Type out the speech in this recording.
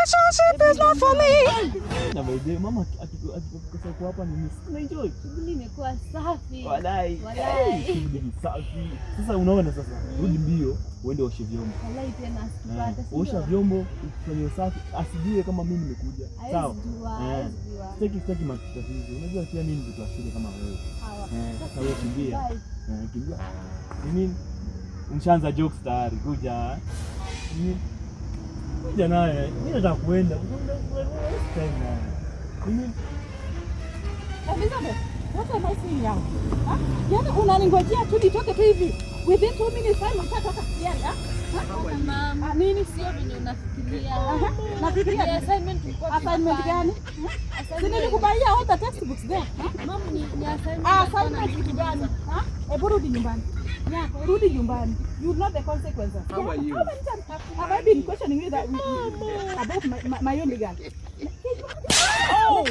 Relationship is not for me. Na baadaye mama akikosa kwa hapa ni enjoy. Shughuli imekuwa safi. Walai. Shughuli safi. Sasa unaona sasa rudi mbio uende oshe vyombo. Walai tena sikupata. Osha vyombo ufanye usafi asijue kama mimi nimekuja. Sawa. Sitaki matatizo. Unajua pia mimi ndio shule kama wewe. Sasa wewe kimbia. Kimbia. Mimi mshaanza jokes tayari kuja. Kuja naye. Mimi nataka kuenda. Elizabeth, what am I saying now? Yaani unaningojea tu nitoke tu hivi. Within 2 minutes time mtatoka tayari, Mama, nini sio vile unafikiria? Nafikiria assignment gani? Sisi nilikubaia all the textbooks there. Mama ni assignment. Assignment gani? Hebu rudi nyumbani. Rudi nyumbani. You know the consequences. How are you? Have I been questioning you about my only girl? Oh!